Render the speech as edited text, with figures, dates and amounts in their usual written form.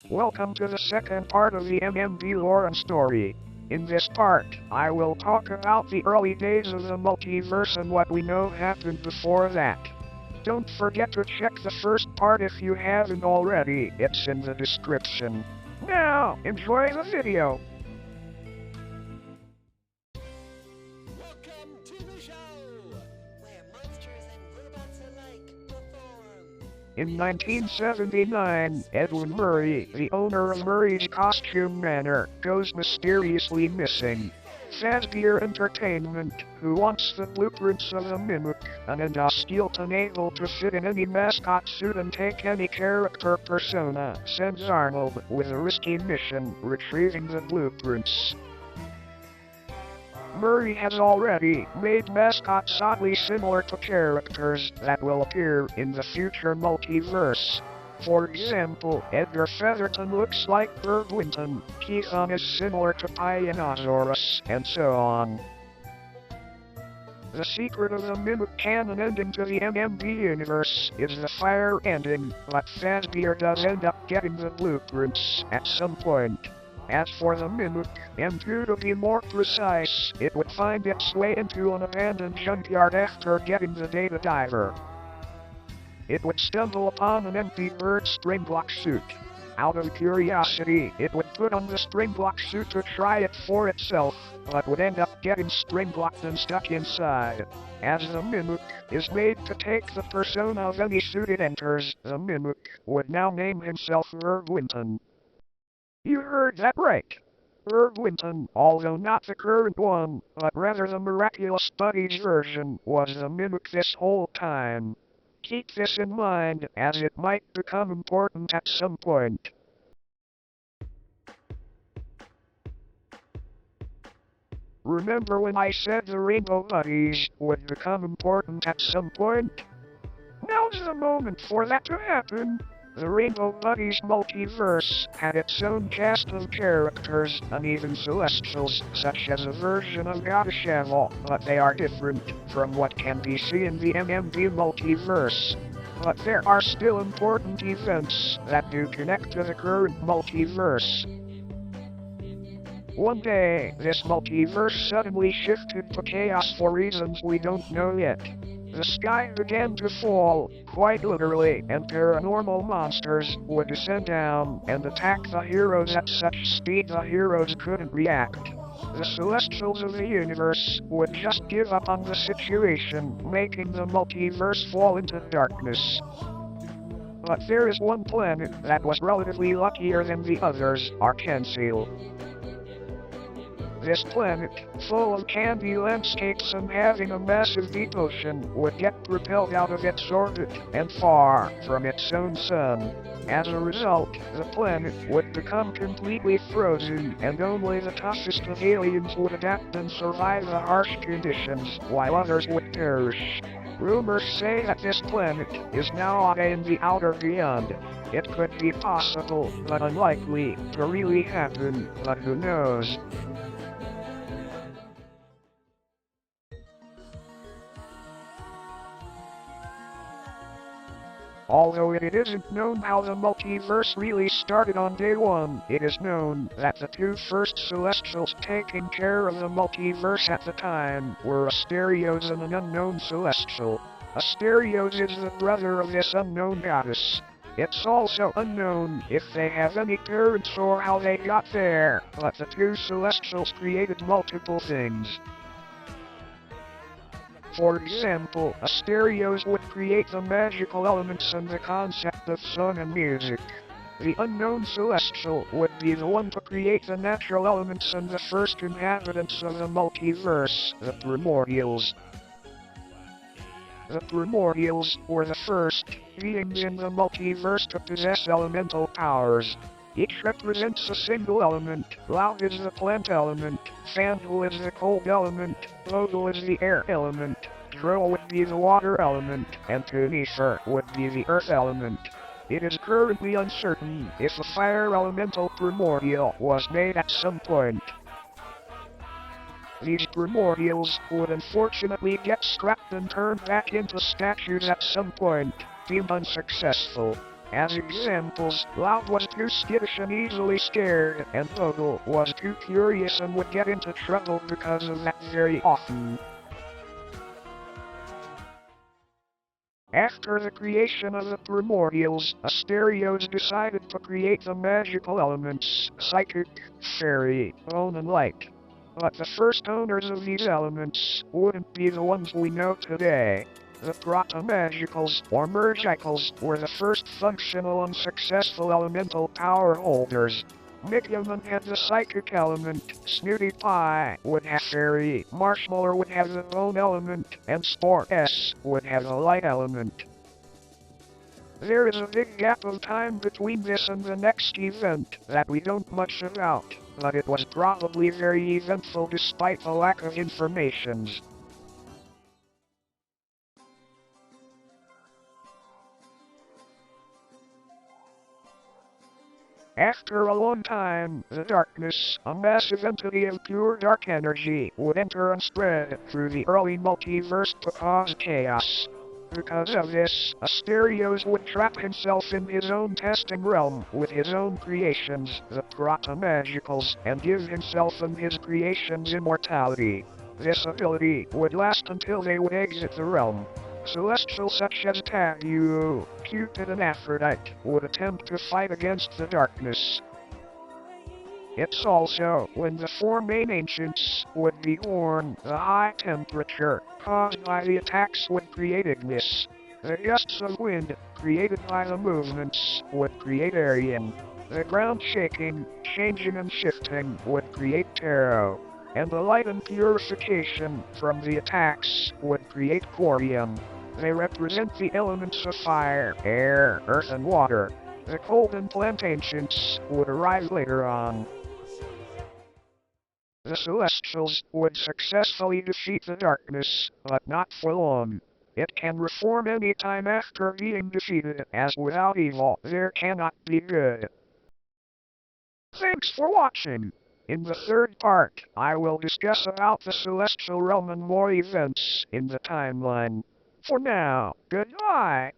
Welcome to the second part of the MMB lore and story. In this part, I will talk about the early days of the multiverse and what we know happened before that. Don't forget to check the first part if you haven't already, it's in the description. Now, enjoy the video! Welcome to the show, where monsters and robots alike perform. In 1979, Edwin Murray, the owner of Murray's Costume Manor, goes mysteriously missing. Fazbear Entertainment, who wants the blueprints of the Mimic, an endoskeleton able to fit in any mascot suit and take any character persona, sends Arnold with a risky mission, retrieving the blueprints. Murray has already made mascots oddly similar to characters that will appear in the future multiverse. For example, Edgar Featherton looks like Berg Winton, Keithon is similar to Tyrannosaurus, and so on. The secret of the Mimic canon ending to the MMB universe is the fire ending, but Fazbear does end up getting the blueprints at some point. As for the Mimic, M2 to be more precise, it would find its way into an abandoned junkyard after getting the data diver. It would stumble upon an empty bird springblock suit. Out of curiosity, it would put on the springblock suit to try it for itself, but would end up getting springblocked and stuck inside. As the Mimic is made to take the persona of any suit it enters, the Mimic would now name himself Berg Winton. You heard that right. Berg Winton, although not the current one, but rather the miraculous Buddy's version, was the Mimic this whole time. Keep this in mind, as it might become important at some point. Remember when I said the Rainbow Buddies would become important at some point? Now's the moment for that to happen. The Rainbow Buddies multiverse had its own cast of characters, and even Celestials, such as a version of Godashavel, but they are different from what can be seen in the MMB multiverse. But there are still important events that do connect to the current multiverse. One day, this multiverse suddenly shifted to chaos for reasons we don't know yet. The sky began to fall, quite literally, and paranormal monsters would descend down and attack the heroes at such speed the heroes couldn't react. The Celestials of the universe would just give up on the situation, making the multiverse fall into darkness. But there is one planet that was relatively luckier than the others, Arkansas. This planet, full of candy landscapes and having a massive deep ocean, would get propelled out of its orbit and far from its own sun. As a result, the planet would become completely frozen, and only the toughest of aliens would adapt and survive the harsh conditions, while others would perish. Rumors say that this planet is now in the outer beyond. It could be possible, but unlikely, to really happen, but who knows? Although it isn't known how the multiverse really started on day one, it is known that the two first Celestials taking care of the multiverse at the time were Asterios and an unknown Celestial. Asterios is the brother of this unknown goddess. It's also unknown if they have any parents or how they got there, but the two Celestials created multiple things. For example, Asterios would create the magical elements and the concept of song and music. The unknown Celestial would be the one to create the natural elements and the first inhabitants of the multiverse, the Primordials. The Primordials were the first beings in the multiverse to possess elemental powers. Each represents a single element. Laugh is the plant element, Fandle is the cold element, Vogel is the air element, Droll would be the water element, and Tunifer would be the earth element. It is currently uncertain if a fire elemental primordial was made at some point. These primordials would unfortunately get scrapped and turned back into statues at some point, deemed unsuccessful. As examples, Loud was too skittish and easily scared, and Vogel was too curious and would get into trouble because of that very often. After the creation of the primordials, Asterios decided to create the magical elements, psychic, fairy, bone and light. But the first owners of these elements wouldn't be the ones we know today. The proto-magicals, or Merge-icals, were the first functional and successful elemental power holders. Micyaman had the psychic element, Snooty Pie would have fairy, Marshmallow would have the bone element, and Spore S would have the light element. There is a big gap of time between this and the next event that we don't much about, but it was probably very eventful despite the lack of information. After a long time, the darkness, a massive entity of pure dark energy, would enter and spread through the early multiverse to cause chaos. Because of this, Asterios would trap himself in his own testing realm with his own creations, the proto-magicals, and give himself and his creations immortality. This ability would last until they would exit the realm. Celestials such as Tabu, Cupid and Aphrodite would attempt to fight against the darkness. It's also when the four main ancients would be born, the high temperature caused by the attacks would create ignis. The gusts of wind, created by the movements, would create Arian. The ground shaking, changing and shifting would create Tarot. And the light and purification from the attacks would create Corium. They represent the elements of fire, air, earth and water. The cold and plant ancients would arrive later on. The Celestials would successfully defeat the darkness, but not for long. It can reform any time after being defeated, as without evil there cannot be good. Thanks for watching! In the third part, I will discuss about the Celestial Realm and more events in the timeline. For now, goodbye!